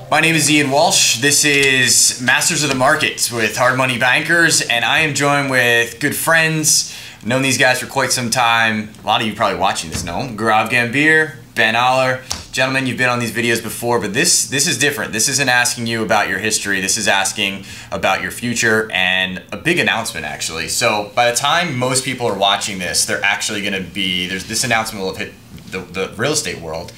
My name is Ian Walsh. This is Masters of the Market with Hard Money Bankers, and I am joined with good friends. I've known these guys for quite some time. A lot of you probably watching this know them. Gaurav, Gambhir, Oller. Gentlemen, you've been on these videos before, but this is different. This isn't asking you about your history. This is asking about your future and a big announcement, actually. So by the time most people are watching this, they're actually going to be, this announcement will have hit the real estate world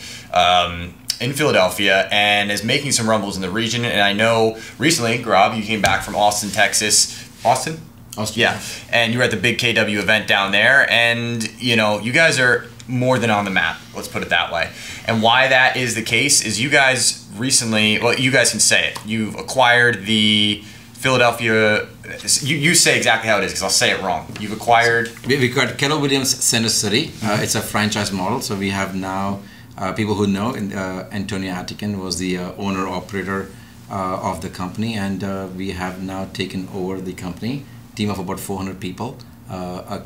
in Philadelphia and is making some rumbles in the region. And I know recently, Gaurav, you came back from Austin, Texas. Austin? Austin. Yeah. And you were at the big KW event down there. And, you know, you guys are more than on the map, let's put it that way. And why that is the case is you guys recently, well, you guys can say it. You've acquired the Philadelphia, you say exactly how it is because I'll say it wrong. You've acquired... We got Keller Williams Center City. It's a franchise model. So we have now people who know, Antonio Attican was the owner-operator of the company, and we have now taken over the company, team of about 400 people, a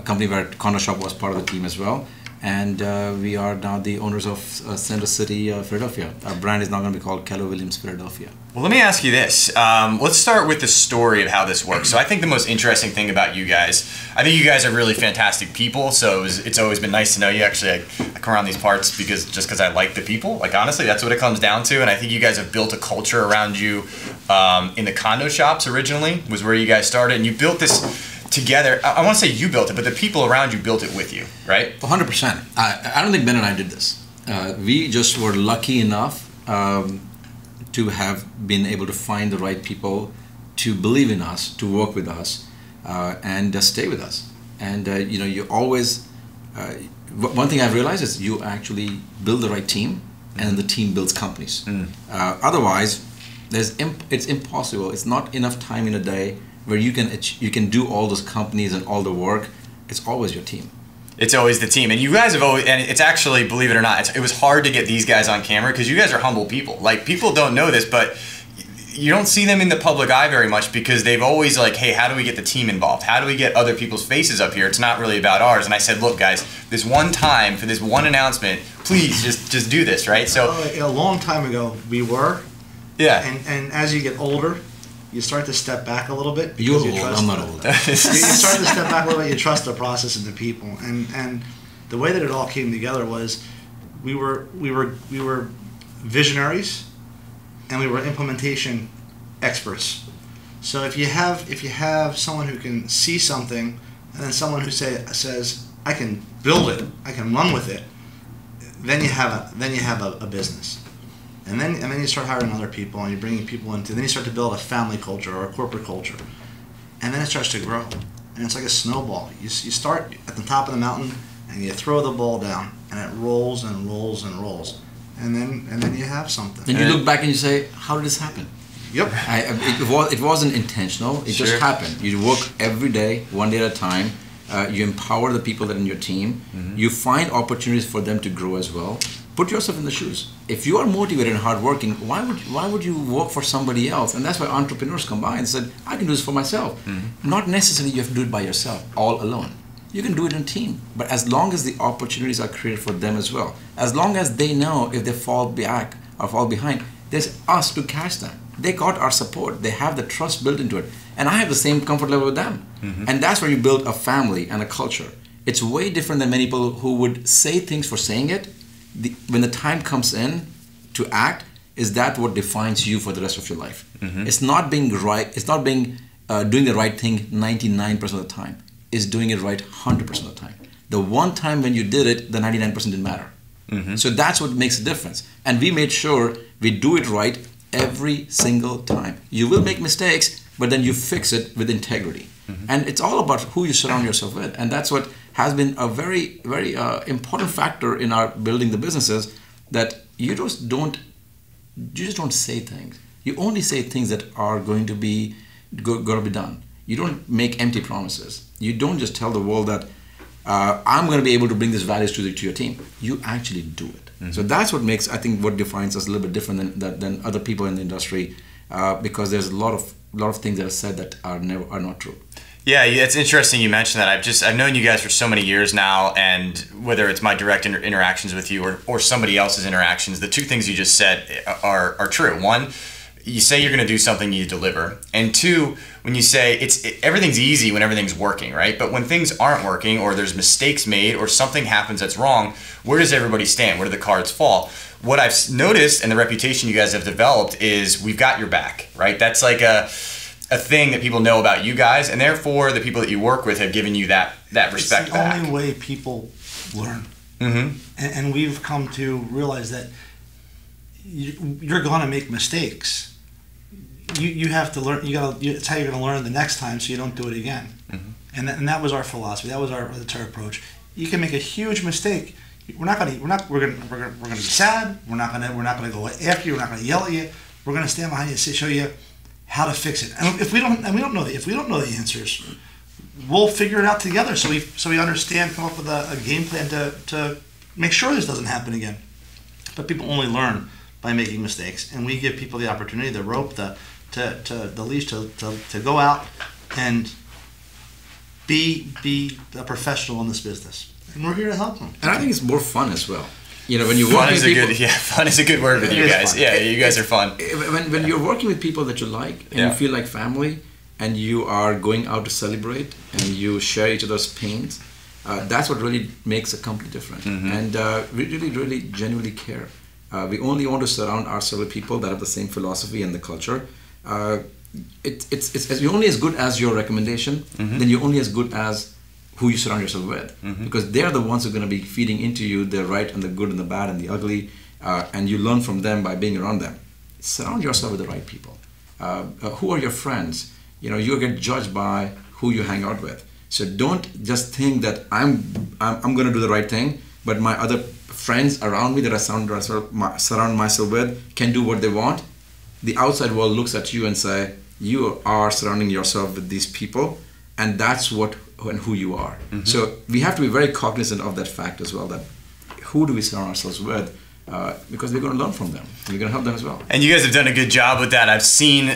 company where Condo Shop was part of the team as well, and we are now the owners of Center City, Philadelphia. Our brand is now going to be called Keller Williams Philadelphia. Well, let me ask you this. Let's start with the story of how this works. So I think the most interesting thing about you guys, I think you guys are really fantastic people, so it's always been nice to know you. Actually, I come around these parts because I like the people. Like, honestly, that's what it comes down to, and I think you guys have built a culture around you in the condo shops originally, was where you guys started, and you built this together. I want to say you built it, but the people around you built it with you, right? 100%. I don't think Ben and I did this. We just were lucky enough to have been able to find the right people to believe in us, to work with us, and stay with us. And you know, you always, one thing I've realized is you actually build the right team, and the team builds companies. Otherwise, it's impossible. It's not enough time in a day where you can do all those companies and all the work. It's always your team. It's always the team. And you guys have always, and it's actually, believe it or not, it was hard to get these guys on camera because you guys are humble people. Like, people don't know this, but you don't see them in the public eye very much because they've always like, hey, how do we get the team involved? How do we get other people's faces up here? It's not really about ours. And I said, look, guys, this one time for this one announcement, please just do this, right? So a long time ago, we were. Yeah. And as you get older, you start to step back a little bit. You're old, I'm not old. You start to step back a little bit, you trust the process and the people. And the way that it all came together was we were visionaries and we were implementation experts. So if you have someone who can see something and then someone who says, I can build it, I can run with it, then you have a business. And then you start hiring other people, and you're bringing people into. Then you start to build a family culture or a corporate culture, and then it starts to grow. And it's like a snowball. You start at the top of the mountain, and you throw the ball down, and it rolls and rolls and rolls, and then you have something. And you look back and you say, "How did this happen?" Yep. It wasn't intentional. It just happened. You work every day, one day at a time. You empower the people that are in your team. You find opportunities for them to grow as well. Put yourself in the shoes. If you are motivated and hardworking, why would you work for somebody else? And that's why entrepreneurs come by and said, I can do this for myself. Not necessarily you have to do it by yourself, all alone. You can do it in a team. But as long as the opportunities are created for them as well, as long as they know if they fall back or fall behind, there's us to catch them. They got our support. They have the trust built into it. And I have the same comfort level with them. And that's where you build a family and a culture. It's way different than many people who would say things for saying it. When the time comes in to act, is that what defines you for the rest of your life? It's not being right. It's not being doing the right thing 99% of the time. It's doing it right 100% of the time. The one time when you did it, the 99% didn't matter. So that's what makes a difference. And we made sure we do it right every single time. You will make mistakes, but then you fix it with integrity. And it's all about who you surround yourself with. And that's what has been a very, very important factor in our building the businesses, that you just don't say things. You only say things that are going to be done. You don't make empty promises. You don't just tell the world that I'm going to be able to bring these values to your team. You actually do it. So that's what makes, I think, what defines us a little bit different than other people in the industry, because there's a lot of things that are said that are not true. Yeah, it's interesting you mentioned that. I've known you guys for so many years now, and whether it's my direct interactions with you or somebody else's interactions, the two things you just said are true. One, you say you're going to do something, you deliver. And two, when you say everything's easy when everything's working, right? But when things aren't working, or there's mistakes made, or something happens that's wrong, where does everybody stand? Where do the cards fall? What I've noticed, and the reputation you guys have developed, is we've got your back, right? That's like a thing that people know about you guys, and therefore the people that you work with have given you that respect back. It's the only way people learn. Mm-hmm. And we've come to realize that you're going to make mistakes. You have to learn. It's how you're going to learn the next time, so you don't do it again. Mm-hmm. And that was our philosophy. That's our approach. You can make a huge mistake. We're going to be sad. We're not going to go after you. We're not going to yell at you. We're going to stand behind you and show you how to fix it. And if we don't know the answers, we'll figure it out together. So we understand, come up with a game plan to make sure this doesn't happen again. But people only learn by making mistakes, and we give people the opportunity, the rope, the leash to go out and be a professional in this business. And we're here to help them. And I think it's more fun as well. You know, when you fun is a good word with you guys. Fun. Yeah, you guys are fun. When you're working with people that you like and you feel like family, and you are going out to celebrate and you share each other's pains, that's what really makes a company different. Mm-hmm. And we really genuinely care. We only want to surround ourselves with people that have the same philosophy and the culture. You're only as good as your recommendation. Mm-hmm. Then you're only as good as who you surround yourself with, mm-hmm. because they're the ones who are going to be feeding into you the right and the good and the bad and the ugly, and you learn from them by being around them. Surround yourself with the right people. Who are your friends? You know, you get judged by who you hang out with. So don't just think that I'm going to do the right thing, but my other friends around me that I surround myself with can do what they want. The outside world looks at you and say, you are surrounding yourself with these people, and that's what and who you are. Mm-hmm. So we have to be very cognizant of that fact as well, that who do we surround ourselves with, because we're going to learn from them. We're going to help them as well. And you guys have done a good job with that. I've seen,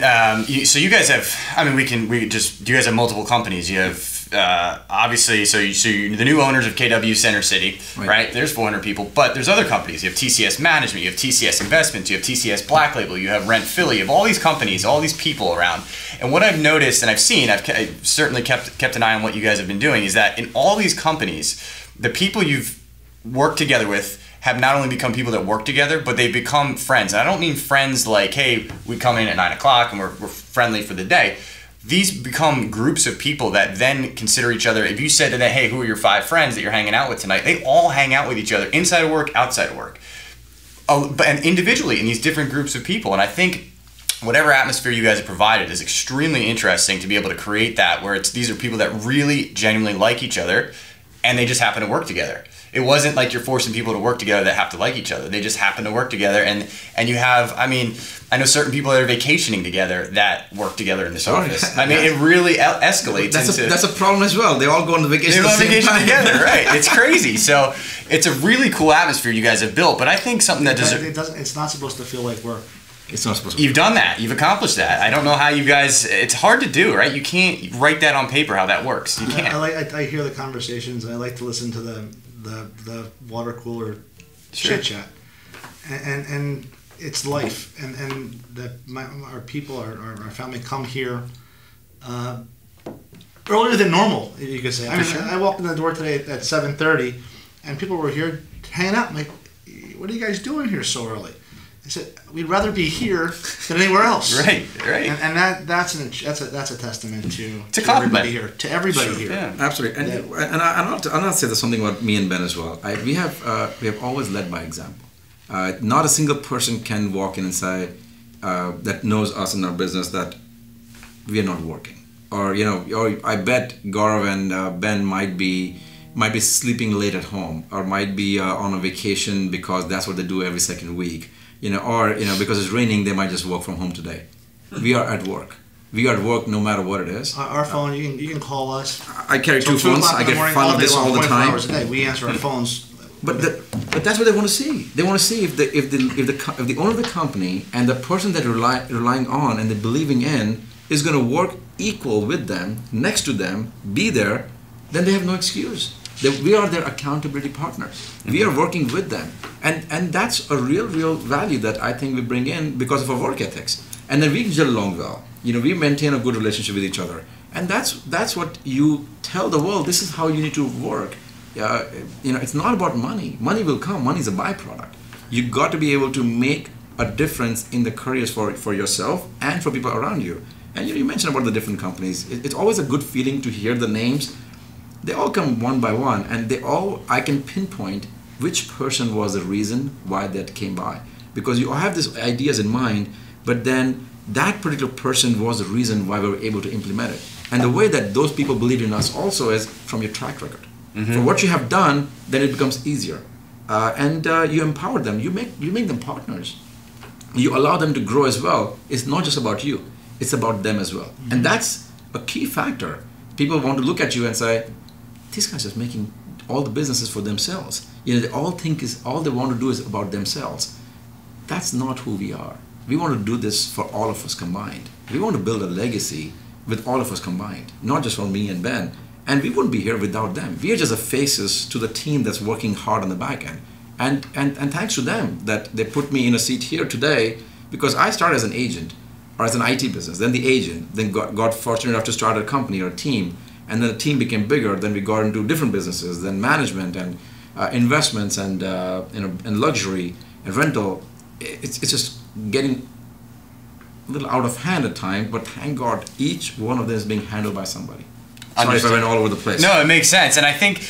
so you guys have, you guys have multiple companies. You have, obviously, so you're the new owners of KW Center City, right? There's 400 people, but there's other companies. You have TCS Management, you have TCS Investments, you have TCS Black Label, you have Rent Philly, you have all these companies, all these people around. And what I've noticed, and I've seen, I've certainly kept an eye on what you guys have been doing, is that in all these companies, the people you've worked together with have not only become people that work together, but they've become friends. And I don't mean friends like, hey, we come in at 9 o'clock and we're friendly for the day. These become groups of people that then consider each other. If you said to them, hey, who are your 5 friends that you're hanging out with tonight? They all hang out with each other inside of work, outside of work, and individually in these different groups of people. And I think whatever atmosphere you guys have provided is extremely interesting to be able to create that, where these are people that really genuinely like each other, and they just happen to work together. It wasn't like you're forcing people to work together that have to like each other. They just happen to work together, and you have, I know certain people that are vacationing together that work together in this office. It really escalates. That's a problem as well. They all go on the vacation. They go on vacation together, right? It's crazy. So it's a really cool atmosphere you guys have built. But I think something that it's not supposed to feel like work. It's not supposed to. You've done that. You've accomplished that. I don't know how you guys. It's hard to do, right? You can't write that on paper how that works. You can't. I hear the conversations. I like to listen to the water cooler chit chat, and it's life. And our people, our family, come here earlier than normal. You could say. I walked in the door today at 7:30, and people were here hanging out. I'm like, what are you guys doing here so early? I said, we'd rather be here than anywhere else. Right. And that's a testament to everybody here. To everybody here. Yeah, absolutely. And I'll say there's something about me and Ben as well. We have always led by example. Not a single person can walk in and say that knows us in our business that we are not working. Or I bet Gaurav and Ben might be sleeping late at home, or might be on a vacation because that's what they do every second week. Because it's raining, they might just work from home today. We are at work. We are at work no matter what it is. Our phone, you can call us. I carry 2 phones. I get fun of this all the time. Hours a day. We answer our phones. But that's what they want to see. They want to see if the owner of the company and the person that they're relying on and they're believing in is going to work equal with them, next to them, be there, then they have no excuse. We are their accountability partners. Mm-hmm. We are working with them. And that's a real value that I think we bring in because of our work ethics. And then we get along well. We maintain a good relationship with each other. And that's what you tell the world, this is how you need to work. It's not about money. Money will come. Money is a byproduct. You got to be able to make a difference in the careers for yourself and for people around you. And you mentioned about the different companies. It's always a good feeling to hear the names. They all come one by one, and I can pinpoint which person was the reason why that came by. Because you have these ideas in mind, but then that particular person was the reason why we were able to implement it. And the way that those people believe in us also is from your track record. Mm-hmm. For what you have done, then it becomes easier. And you empower them. You make them partners. You allow them to grow as well. It's not just about you. It's about them as well. Mm-hmm. And that's a key factor. People want to look at you and say, these guys are making all the businesses for themselves. They all they want to do is about themselves. That's not who we are. We want to do this for all of us combined. We want to build a legacy with all of us combined, not just for me and Ben. And we wouldn't be here without them. We are just the faces to the team that's working hard on the back end. And thanks to them that they put me in a seat here today, because I started as an agent or as an IT business, then the agent, then got fortunate enough to start a company or a team. And then the team became bigger. Then we got into different businesses, then management and investments and and luxury and rental. It's just getting a little out of hand at times. But thank God, each one of them is being handled by somebody. Sorry if I went all over the place. No, it makes sense. And I think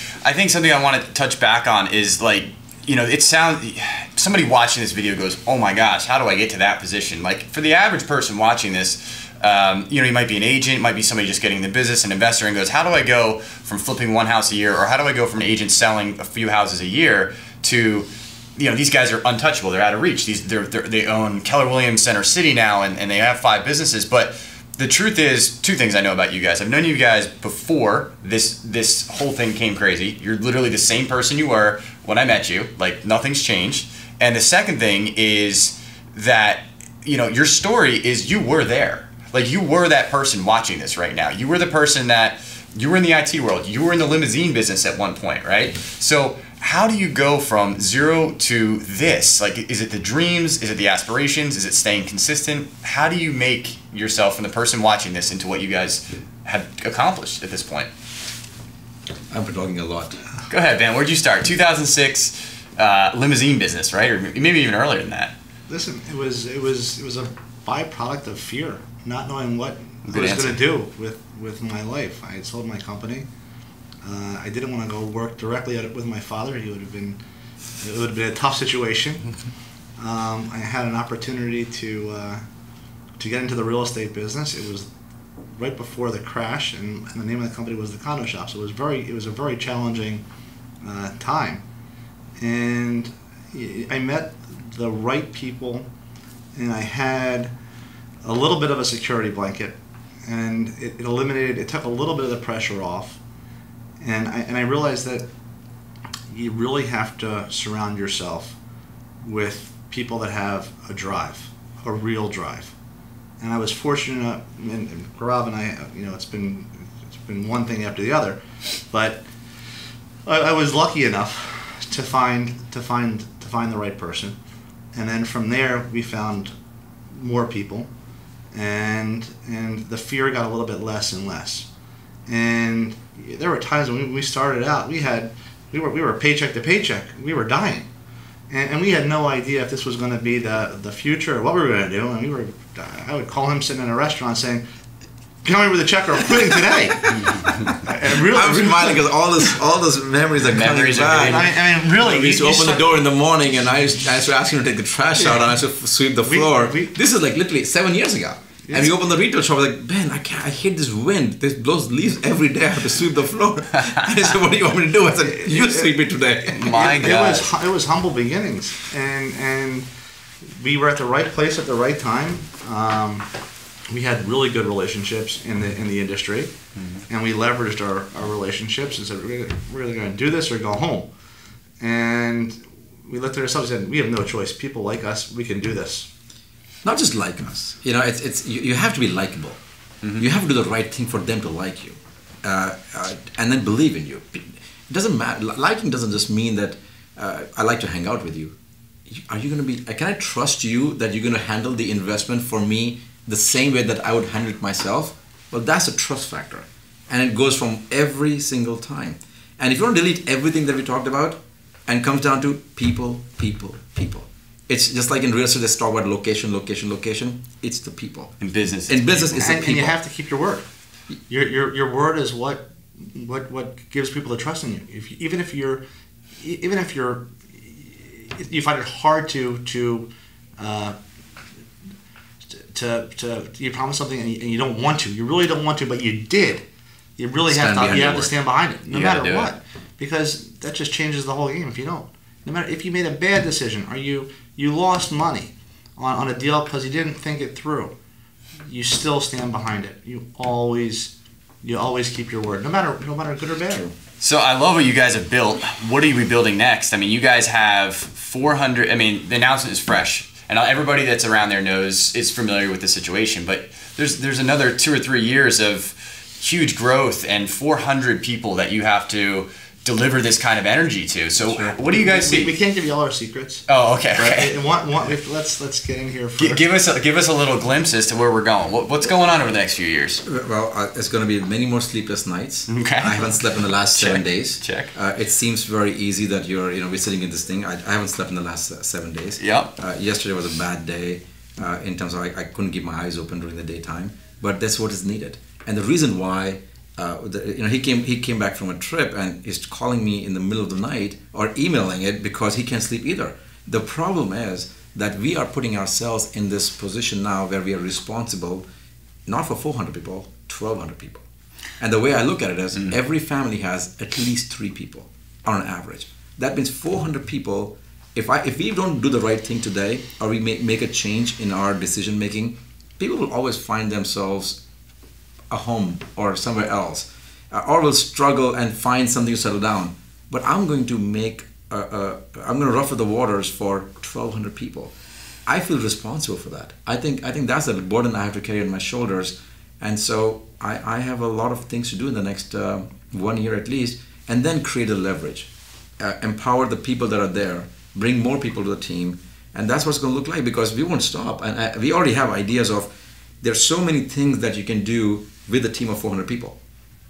something I want to touch back on is it sounds. Somebody watching this video goes, "Oh my gosh, how do I get to that position?" Like for the average person watching this. You might be an agent, might be somebody just getting in the business, an investor, and goes, how do I go from flipping one house a year, or how do I go from an agent selling a few houses a year to, these guys are untouchable, they're out of reach. They own Keller Williams Center City now, and they have 5 businesses. But the truth is, 2 things I know about you guys. I've known you guys before this whole thing came crazy. You're literally the same person you were when I met you. Like, nothing's changed. And the second thing is that, your story is you were there. Like, you were that person watching this right now. You were the person you were in the IT world. You were in the limousine business at one point, right? So how do you go from 0 to this? Like, is it the dreams? Is it the aspirations? Is it staying consistent? How do you make yourself and the person watching this into what you guys have accomplished at this point? I've been talking a lot. Go ahead, Ben. Where'd you start? 2006 limousine business, right? Or maybe even earlier than that. Listen, it was a byproduct of fear. Not knowing what I was going to do with my life. I had sold my company. I didn't want to go work directly with my father. It would have been a tough situation. I had an opportunity to get into the real estate business. It was right before the crash, and the name of the company was the Condo Shop. So it was a very challenging time. And I met the right people, and I had a little bit of a security blanket, and it took a little bit of the pressure off, and I realized that you really have to surround yourself with people that have a drive, a real drive. And I was fortunate, and Gaurav and I, it's been one thing after the other, but I was lucky enough to find the right person, and then from there we found more people. And the fear got a little bit less and less. And there were times when we started out, we were paycheck to paycheck. We were dying, and we had no idea if this was going to be the future or what we were going to do. And I would call him sitting in a restaurant saying, "Come here with a check or I'm quitting today." I'm smiling because all those memories are coming back. I mean, really. We used to open the door in the morning, and I used to ask him to take the trash out, and I used to sweep the floor. This is like literally 7 years ago. And we opened the retail shop. I was like, Ben, I hate this wind. This blows leaves every day. I have to sweep the floor. And he said, what do you want me to do? I said, you sweep it today. My God. It was humble beginnings, and we were at the right place at the right time. We had really good relationships in the industry, and we leveraged our relationships and said, we're either going to do this or go home. And we looked at ourselves and said, we have no choice. People like us, we can do this. Not just like us. It's you have to be likable. You have to do the right thing for them to like you, and then believe in you. It doesn't matter. Liking doesn't just mean that I like to hang out with you. Are you going to be? Can I trust you that you're going to handle the investment for me the same way that I would handle it myself? Well, that's a trust factor, and it goes from every single time. And if you want to delete everything that we talked about, and comes down to people, people, people. It's just like in real estate, they talk about location, location, location. It's the people. In business, it's the people. And you have to keep your word. Your word is what gives people the trust in you. Even if you find it hard to you promise something and you don't want to. You really don't want to, but you did. You really have to stand behind it, no matter what, because that just changes the whole game. If you don't, no matter if you made a bad decision or you lost money on a deal because you didn't think it through, you still stand behind it. You always keep your word, no matter good or bad. So I love what you guys have built. What are you building next? I mean, you guys have 400. I mean, the announcement is fresh, and everybody that's around there is familiar with the situation. But there's another 2 or 3 years of huge growth and 400 people that you have to deliver this kind of energy to. So what do you guys see? We can't give you all our secrets. Oh, okay. Let's get in here first. Give us a little glimpse as to where we're going. What's going on over the next few years? Well, it's going to be many more sleepless nights. Okay. I haven't slept in the last 7 days. Check. It seems very easy that we're sitting in this thing. I haven't slept in the last 7 days. Yep. Yesterday was a bad day in terms of I couldn't keep my eyes open during the daytime. But that's what is needed. And the reason why, he came back from a trip and is calling me in the middle of the night or emailing it because he can't sleep either. The problem is that we are putting ourselves in this position now where we are responsible not for 400 people, 1,200 people. And the way I look at it is every family has at least 3 people on average. That means 400 people. If we don't do the right thing today or we make a change in our decision making, people will always find themselves a home or somewhere else, or will struggle and find something to settle down. But I'm going to ruffle the waters for 1,200 people. I feel responsible for that. I think that's the burden I have to carry on my shoulders, and so I have a lot of things to do in the next 1 year at least, and then create a leverage, empower the people that are there, bring more people to the team, and that's what's going to look like, because we won't stop. And we already have ideas of there's so many things that you can do with a team of 400 people.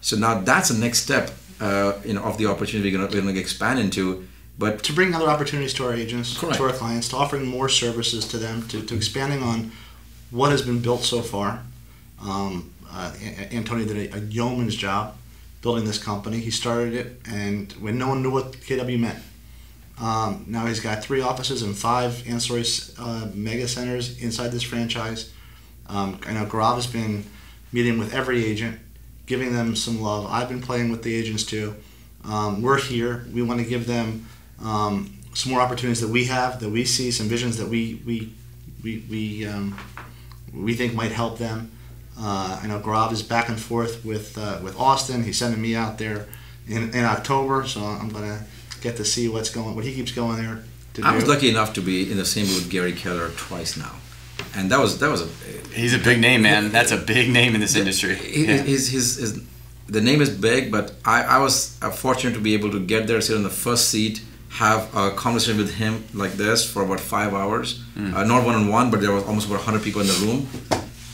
So now that's the next step, of the opportunity we're going to expand into. But to bring other opportunities to our agents, correct, to our clients, to offering more services to them, to expanding on what has been built so far. Antonio did a yeoman's job building this company. He started it, and when no one knew what KW meant. Now he's got 3 offices and 5 ancillary mega centers inside this franchise. I know Gaurav has been meeting with every agent, giving them some love. I've been playing with the agents too. We're here. We want to give them some more opportunities that we have, that we see, some visions that we think might help them. I know Gaurav is back and forth with Austin. He's sending me out there in October, so I'm gonna get to see what he keeps going there to do. I was lucky enough to be in the same room with Gary Keller twice now. And that was a. He's a big name, man. That's a big name in this industry. The name is big, but I was fortunate to be able to get there, sit in the first seat, have a conversation with him like this for about 5 hours. Not one-on-one, but there was almost about 100 people in the room.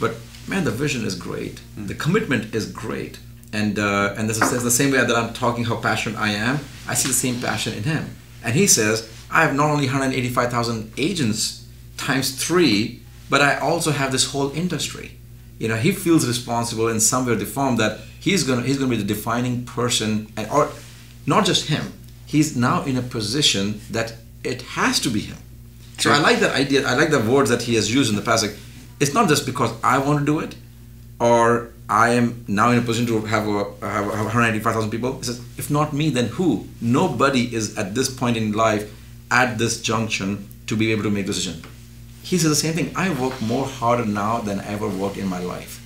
But man, the vision is great. The commitment is great, and this is the same way that I'm talking how passionate I am. I see the same passion in him, and he says I have not only 185,000 agents times 3. But I also have this whole industry. He feels responsible in some way or the form that he's gonna be the defining person, or not just him. He's now in a position that it has to be him. So I like that idea. I like the words that he has used in the past. Like, it's not just because I want to do it, or I am now in a position to have 185,000 people. He says, if not me, then who? Nobody is at this point in life, at this junction, to be able to make a decision. He says the same thing. I work more harder now than I ever worked in my life,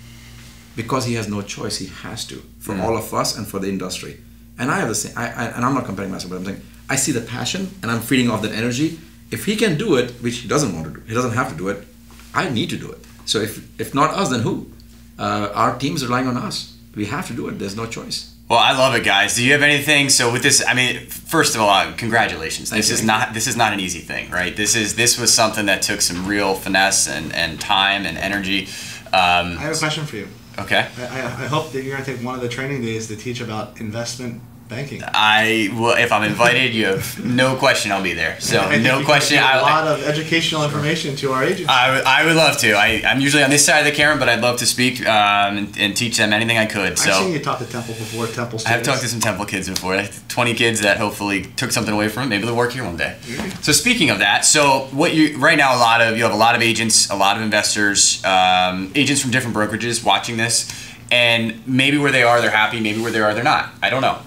because he has no choice. He has to, for all of us and for the industry. And I have the same. And I'm not comparing myself, but I'm saying I see the passion and I'm feeding off that energy. If he can do it, which he doesn't want to do, he doesn't have to do it. I need to do it. So if not us, then who? our team's relying on us. We have to do it. There's no choice. Well, I love it, guys. Do you have anything? So with this, I mean, first of all, congratulations. This is not an easy thing, right? This was something that took some real finesse and time and energy. I have a question for you. Okay. I hope that you're going to take one of the training days to teach about investment banking. If I'm invited, you have no question I'll be there. So no question. A lot of educational information to our agents. I would love to. I'm usually on this side of the camera, but I'd love to speak and teach them anything I could. So I've seen you talk to Temple before. Temple students. I've talked to some Temple kids before. 20 kids that hopefully took something away from it. Maybe they'll work here one day. So speaking of that, so what you right now you have a lot of agents, a lot of investors, agents from different brokerages watching this. And maybe where they are, they're happy. Maybe where they are, they're not. I don't know.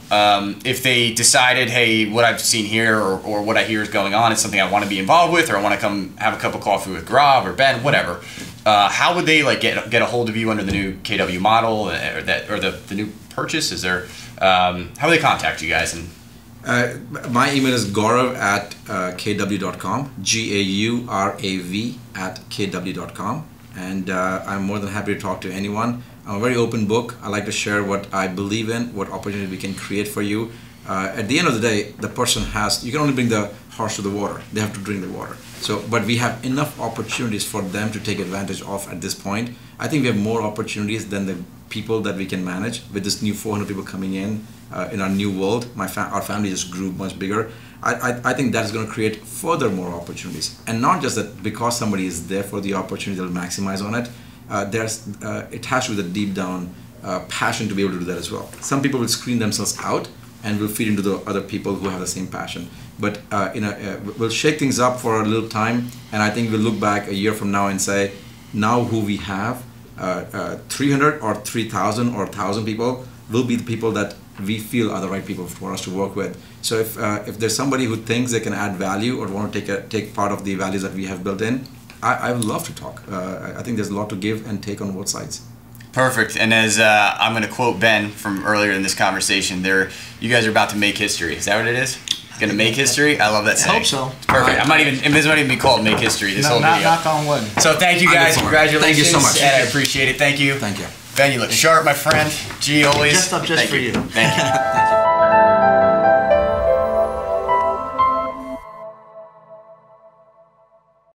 If they decided, hey, what I've seen here or what I hear is going on is something I want to be involved with, or I want to come have a cup of coffee with Gaurav or Ben, whatever. How would they get a hold of you under the new KW model or the new purchase? Is there how would they contact you guys? And my email is Gaurav at kw.com, Gaurav at kw.com, and I'm more than happy to talk to anyone. I'm a very open book. I like to share what I believe in, what opportunity we can create for you. At the end of the day, the person you can only bring the horse to the water. They have to drink the water. But we have enough opportunities for them to take advantage of at this point. I think we have more opportunities than the people that we can manage. With this new 400 people coming in our new world, our family just grew much bigger. I think that is going to create further more opportunities. And not just that because somebody is there for the opportunity, they'll maximize on it. It has to be the deep down passion to be able to do that as well. Some people will screen themselves out and will feed into the other people who have the same passion. But we'll shake things up for a little time, and I think we'll look back a year from now and say, now who we have, 300 or 3,000 or 1,000 people will be the people that we feel are the right people for us to work with. So if there's somebody who thinks they can add value or want to take part of the values that we have built in, I would love to talk. I think there's a lot to give and take on both sides. Perfect. And as I'm going to quote Ben from earlier in this conversation, you guys are about to make history. Is that what it is? Going to make history? I love that saying. I hope so. It's perfect. This might even be called Make History, this whole video. Knock on wood. So thank you guys. Congratulations. Thank you so much. And I appreciate it. Thank you. Thank you. Ben, you look sharp, my friend. Gee, always. Just for you. Thank you.